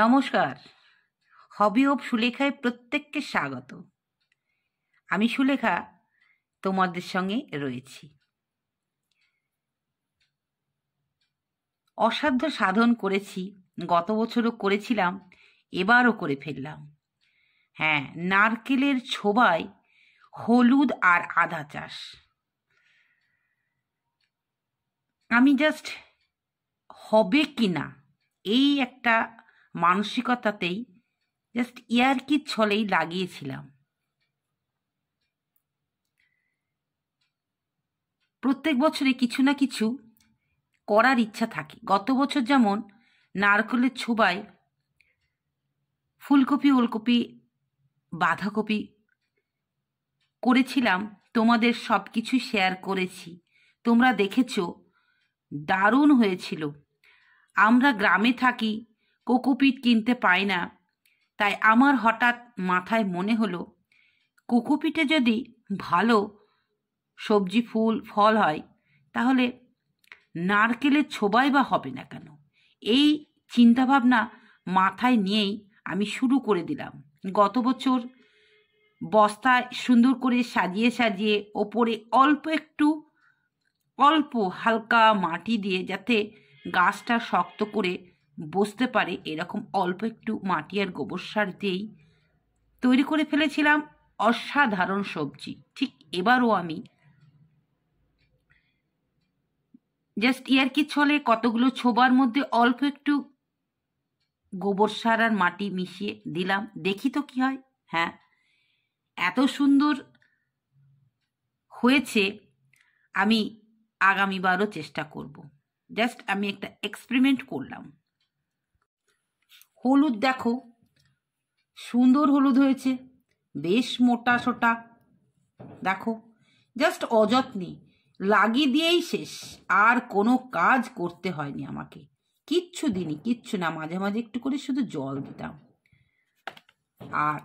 নমস্কার। হবি অব সুলেখায় প্রত্যেককে স্বাগত। আমি সুলেখা তোমাদের সঙ্গে রয়েছি। অসাধ্য সাধন করেছি, গত বছরও করেছিলাম, এবারও করে ফেললাম। হ্যাঁ, নারকেলের ছোবায় হলুদ আর আদা চাষ। আমি জাস্ট হবে কি না এই একটা মানসিকতাতেই জাস্ট ইয়ার্কির ছলেই লাগিয়েছিলাম। প্রত্যেক বছরে কিছু না কিছু করার ইচ্ছা থাকে। গত বছর যেমন নারকেলের ছোবায় ফুলকপি, ওলকপি, বাঁধাকপি করেছিলাম, তোমাদের সব কিছুই শেয়ার করেছি, তোমরা দেখেছ, দারুণ হয়েছিল। আমরা গ্রামে থাকি, কোকোপিট কিনতে পাই না, তাই আমার হঠাৎ মাথায় মনে হলো কোকোপিটে যদি ভালো সবজি ফুল ফল হয় তাহলে নারকেলের ছোবাই বা হবে না কেন। এই চিন্তাভাবনা মাথায় নিয়েই আমি শুরু করে দিলাম। গত বছর বস্তায় সুন্দর করে সাজিয়ে সাজিয়ে ওপরে অল্প হালকা মাটি দিয়ে, যাতে গাছটা শক্ত করে বসতে পারে, এরকম অল্প একটু মাটি আর গোবর সার দিয়েই তৈরি করে ফেলেছিলাম অসাধারণ সবজি। ঠিক এবারও আমি জাস্ট ইয়ার্কি ছলে কতগুলো ছোবার মধ্যে অল্প একটু গোবর সার আর মাটি মিশিয়ে দিলাম, দেখি তো কি হয়। হ্যাঁ, এত সুন্দর হয়েছে, আমি আগামীবারও চেষ্টা করব। জাস্ট আমি একটা এক্সপেরিমেন্ট করলাম। হলুদ দেখো, সুন্দর হলুদ হয়েছে, বেশ মোটা সোটা। দেখো, জাস্ট অযত্নে লাগিয়ে দিয়েই শেষ, আর কোনো কাজ করতে হয়নি আমাকে। কিচ্ছু না, মাঝে মাঝে একটু করে শুধু জল দিতাম। আর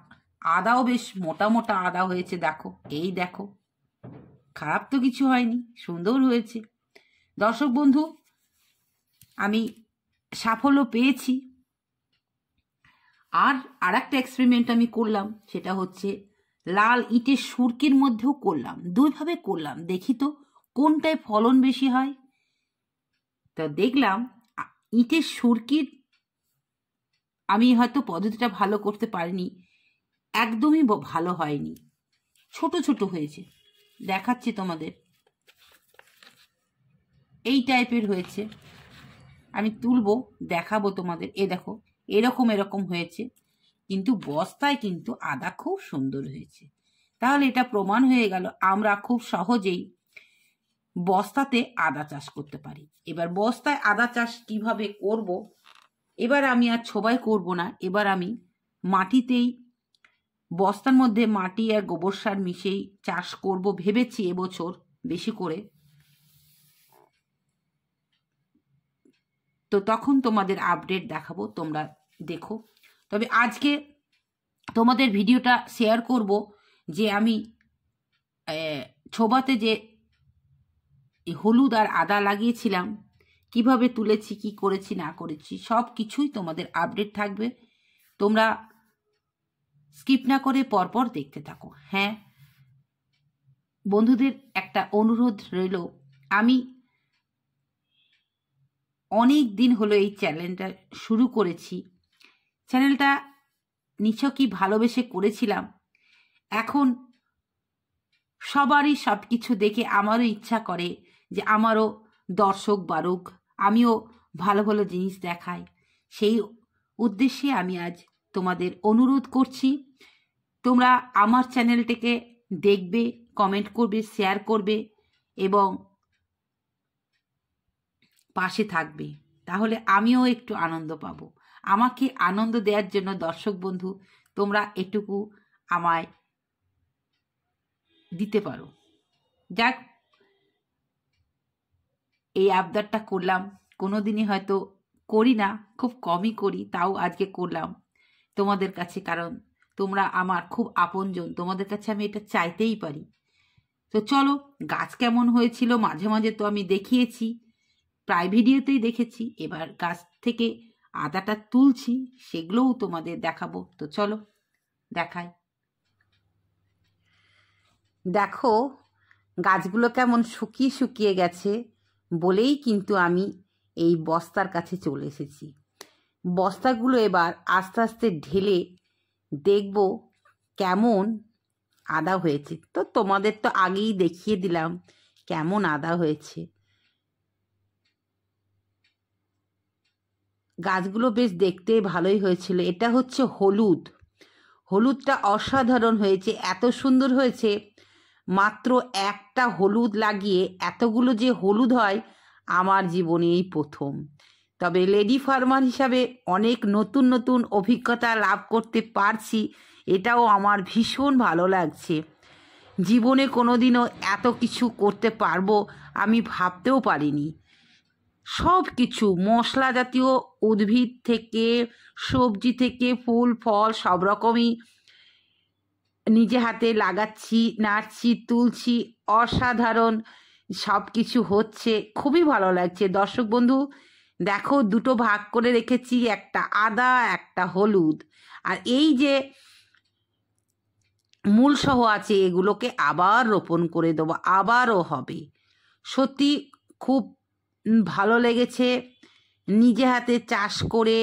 আদাও বেশ মোটা মোটা আদা হয়েছে, দেখো, এই দেখো, খারাপ তো কিছু হয়নি, সুন্দর হয়েছে। দর্শক বন্ধু, আমি সাফল্য পেয়েছি। আর একটা এক্সপেরিমেন্ট আমি করলাম, সেটা হচ্ছে লাল ইটের সুরকির মধ্যেও করলাম। দুইভাবে করলাম, দেখি তো কোনটায় ফলন বেশি হয়। তো দেখলাম ইটের সুরকির আমি হয়তো পদ্ধতিটা ভালো করতে পারিনি, একদমই ভালো হয়নি, ছোট ছোট হয়েছে। দেখাচ্ছি তোমাদের, এই টাইপের হয়েছে। আমি তুলবো, দেখাবো তোমাদের। এ দেখো, এরকম হয়েছে, কিন্তু বস্তায় কিন্তু আদা খুব সুন্দর হয়েছে। তাহলে এটা প্রমাণ হয়ে গেল আমরা খুব সহজেই বস্তাতে আদা চাষ করতে পারি। এবার বস্তায় আদা চাষ কিভাবে করব, এবার আমি আর ছোবাই করব না, এবার আমি মাটিতেই বস্তার মধ্যে মাটি আর গোবর সার মিশিয়েই চাষ করব ভেবেছি এবছর বেশি করে। তো তখন তোমাদের আপডেট দেখাবো, তোমরা দেখো। তবে আজকে তোমাদের ভিডিওটা শেয়ার করব যে আমি ছোবাতে যে হলুদ আর আদা লাগিয়েছিলাম, কিভাবে তুলেছি, কি করেছি না করেছি, সব কিছুই তোমাদের আপডেট থাকবে। তোমরা স্কিপ না করে পরপর দেখতে থাকো। হ্যাঁ, বন্ধুদের একটা অনুরোধ রইল, আমি অনেক দিন হলো এই চ্যানেলটা শুরু করেছি। চ্যানেলটা নিছকই ভালোবেসে করেছিলাম। এখন সবারই সব কিছু দেখে আমারও ইচ্ছা করে যে আমারও দর্শক বাড়ুক, আমিও ভালো ভালো জিনিস দেখাই। সেই উদ্দেশ্যে আমি আজ তোমাদের অনুরোধ করছি, তোমরা আমার চ্যানেলটাকে দেখবে, কমেন্ট করবে, শেয়ার করবে এবং পাশে থাকবে, তাহলে আমিও একটু আনন্দ পাবো। আমাকে আনন্দ দেওয়ার জন্য দর্শক বন্ধু তোমরা এটুকু আমায় দিতে পারো। যাক, এই আবদারটা করলাম, কোনোদিনই হয়তো করি না, খুব কমই করি, তাও আজকে করলাম তোমাদের কাছে, কারণ তোমরা আমার খুব আপনজন, তোমাদের কাছে আমি এটা চাইতেই পারি। তো চলো, গাছ কেমন হয়েছিল মাঝে মাঝে তো আমি দেখিয়েছি, প্রায় ভিডিওতেই দেখেছি। এবার গাছ থেকে আদাটা তুলছি, সেগুলোও তোমাদের দেখাবো। তো চলো দেখাই। দেখো গাছগুলো কেমন শুকিয়ে শুকিয়ে গেছে বলেই কিন্তু আমি এই বস্তার কাছে চলে এসেছি। বস্তাগুলো এবার আস্তে আস্তে ঢেলে দেখব কেমন আদা হয়েছে। তো তোমাদের তো আগেই দেখিয়ে দিলাম কেমন আদা হয়েছে। গাছগুলো বেশ দেখতে ভালোই হয়েছিল। এটা হচ্ছে হলুদ, হলুদটা অসাধারণ হয়েছে, এত সুন্দর হয়েছে। মাত্র একটা হলুদ লাগিয়ে এতগুলো যে হলুদ হয় আমার জীবনে এই প্রথম। তবে লেডি ফার্মার হিসাবে অনেক নতুন নতুন অভিজ্ঞতা লাভ করতে পারছি, এটাও আমার ভীষণ ভালো লাগছে। জীবনে কোনোদিনও এত কিছু করতে পারবো আমি ভাবতেও পারিনি। সব কিছু মশলা জাতীয় উদ্ভিদ থেকে, সবজি থেকে, ফুল ফল সব রকমই নিজে হাতে লাগাচ্ছি, নাড়ছি, তুলছি। অসাধারণ সব কিছু হচ্ছে, খুবই ভালো লাগছে। দর্শক বন্ধু দেখো, দুটো ভাগ করে রেখেছি, একটা আদা একটা হলুদ। আর এই যে মূল সহ আছে এগুলোকে আবার রোপণ করে দেবো, আবারও হবে। সত্যি খুব ভালো লেগেছে। নিজে হাতে চাষ করে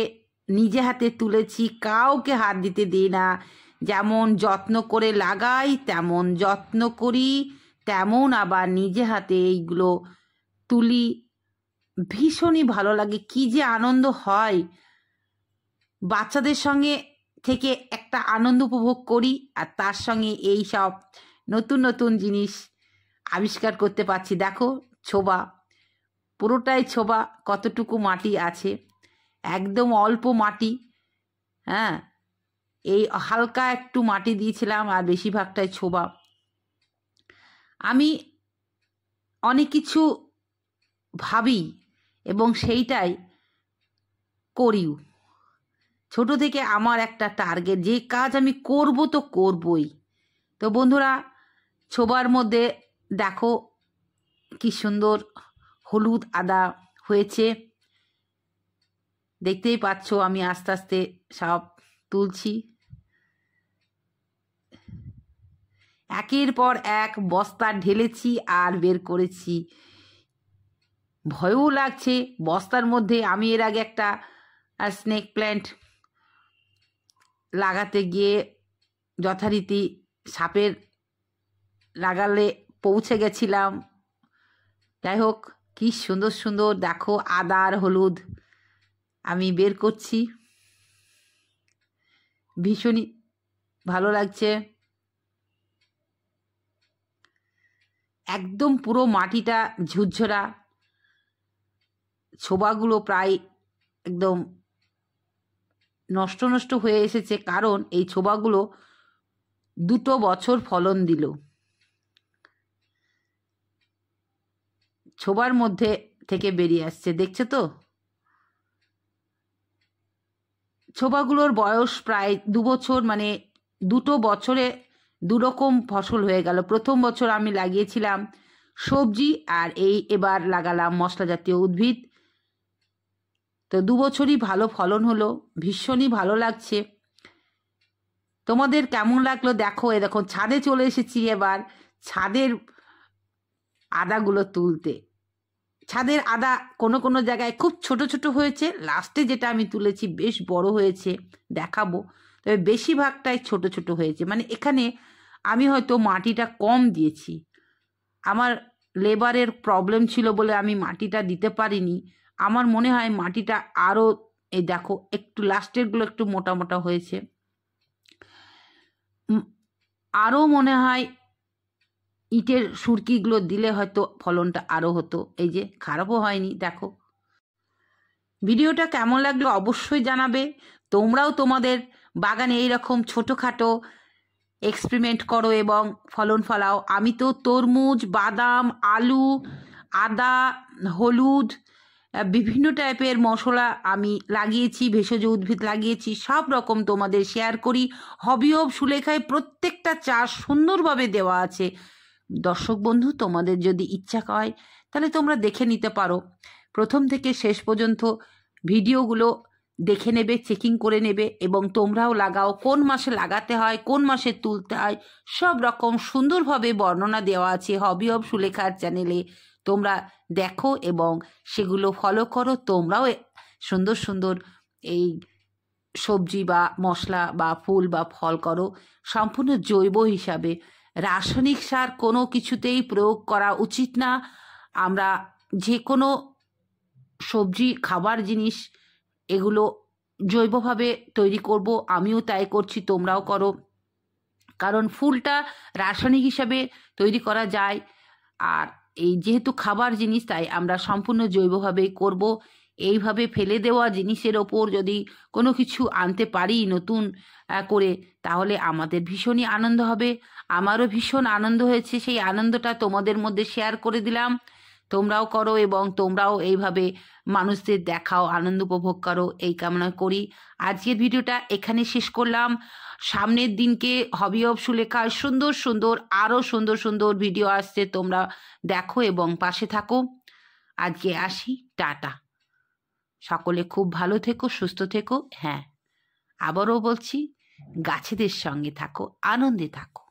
নিজে হাতে তুলেছি, কাউকে হাত দিতে দিই না। যেমন যত্ন করে লাগাই তেমন যত্ন করি, তেমন আবার নিজে হাতে এইগুলো তুলি। ভীষণই ভালো লাগে, কি যে আনন্দ হয়। বাচ্চাদের সঙ্গে থেকে একটা আনন্দ উপভোগ করি, আর তার সঙ্গে এই সব নতুন নতুন জিনিস আবিষ্কার করতে পারছি। দেখো ছোবা, পুরোটাই ছোবা। কতটুকু মাটি আছে, একদম অল্প মাটি। হ্যাঁ, এই হালকা একটু মাটি দিয়েছিলাম, আর বেশিরভাগটাই ছোবা। আমি অনেক কিছু ভাবি এবং সেইটাই করিও। ছোট থেকে আমার একটা টার্গেট, যে কাজ আমি করব তো করবই। তো বন্ধুরা, ছোবার মধ্যে দেখো কি সুন্দর হলুদ আদা হয়েছে, দেখতেই পাচ্ছ। আমি আস্তে আস্তে সব তুলছি, একের পর এক বস্তা ঢেলেছি আর বের করেছি। ভয়ও লাগছে বস্তার মধ্যে। আমি এর আগে একটা স্নেক প্ল্যান্ট লাগাতে গিয়ে যথারীতি সাপের লাগালে পৌঁছে গেছিলাম। যাই হোক, কি সুন্দর সুন্দর দেখো আদা আর হলুদ আমি বের করছি, ভীষণই ভালো লাগছে। একদম পুরো মাটিটা ঝুরঝরা, ছোবাগুলো প্রায় একদম নষ্ট নষ্ট হয়ে এসেছে, কারণ এই ছোবাগুলো 2 বছর ফলন দিল। ছোবার মধ্যে থেকে বেরিয়ে আসছে, দেখছো তো। ছোবাগুলোর বয়স প্রায় 2 বছর, মানে 2 বছরে 2 রকম ফসল হয়ে গেল। প্রথম বছর আমি লাগিয়েছিলাম সবজি, আর এবার লাগালাম মশলা জাতীয় উদ্ভিদ। তো 2 বছরই ভালো ফলন হলো, ভীষণই ভালো লাগছে। তোমাদের কেমন লাগলো দেখো। দেখো ছাদে চলে এসেছি এবার, ছাদের আদাগুলো তুলতে। ছাদের আদা কোনো কোনো জায়গায় খুব ছোট ছোট হয়েছে, লাস্টে যেটা আমি তুলেছি বেশ বড় হয়েছে, দেখাবো। তবে বেশিরভাগটাই ছোট ছোট হয়েছে। মানে এখানে আমি হয়তো মাটিটা কম দিয়েছি, আমার লেবারের প্রবলেম ছিল বলে আমি মাটিটা দিতে পারিনি। আমার মনে হয় মাটিটা আরও, এই দেখো একটু লাস্টেরগুলো একটু মোটা মোটা হয়েছে, আরও মনে হয় ইটের সুরকিগুলো দিলে হয়তো ফলনটা আরও হতো। এই যে খারাপও হয়নি। দেখো ভিডিওটা কেমন লাগলো অবশ্যই জানাবে। তোমরাও তোমাদের বাগানে এইরকম ছোটোখাটো এক্সপেরিমেন্ট করো এবং ফলন ফলাও। আমি তো তরমুজ, বাদাম, আলু, আদা, হলুদ, বিভিন্ন টাইপের মশলা আমি লাগিয়েছি, ভেষজ উদ্ভিদ লাগিয়েছি, সব রকম তোমাদের শেয়ার করি। হবি অব সুলেখায় প্রত্যেকটা চাষ সুন্দরভাবে দেওয়া আছে। দর্শক বন্ধু, তোমাদের যদি ইচ্ছা হয় তাহলে তোমরা দেখে নিতে পারো। প্রথম থেকে শেষ পর্যন্ত ভিডিওগুলো দেখে নেবে, চেকিং করে নেবে এবং তোমরাও লাগাও। কোন মাসে লাগাতে হয়, কোন মাসে তুলতে হয়, সব রকম সুন্দরভাবে বর্ণনা দেওয়া আছে হবি অব সুলেখার চ্যানেলে। তোমরা দেখো এবং সেগুলো ফলো করো। তোমরাও সুন্দর সুন্দর এই সবজি বা মশলা বা ফুল বা ফল করো সম্পূর্ণ জৈব হিসাবে। রাসায়নিক সার কোনো কিছুতেই প্রয়োগ করা উচিত না। আমরা যে কোনো সবজি, খাবার জিনিস এগুলো জৈবভাবে তৈরি করব। আমিও তাই করছি, তোমরাও করো। কারণ ফুলটা রাসায়নিক হিসাবে তৈরি করা যায়, আর এই যেহেতু খাবার জিনিস তাই আমরা সম্পূর্ণ জৈবভাবেই করব। এইভাবে ফেলে দেওয়া জিনিসের ওপর যদি কোনো কিছু আনতে পারি নতুন করে, তাহলে আমাদের ভীষণই আনন্দ হবে। আমারও ভীষণ আনন্দ হয়েছে, সেই আনন্দটা তোমাদের মধ্যে শেয়ার করে দিলাম। তোমরাও করো এবং তোমরাও এইভাবে মানুষদের দেখাও, আনন্দ উপভোগ করো, এই কামনা করি। আজকের ভিডিওটা এখানে শেষ করলাম। সামনের দিনকে হবি অব সুলেখার সুন্দর সুন্দর আরও সুন্দর সুন্দর ভিডিও আসছে, তোমরা দেখো এবং পাশে থাকো। আজকে আসি, টাটা। সকলে খুব ভালো থেকো, সুস্থ থেকো। হ্যাঁ, আবারও বলছি, গাছেদের সঙ্গে থাকো, আনন্দে থাকো।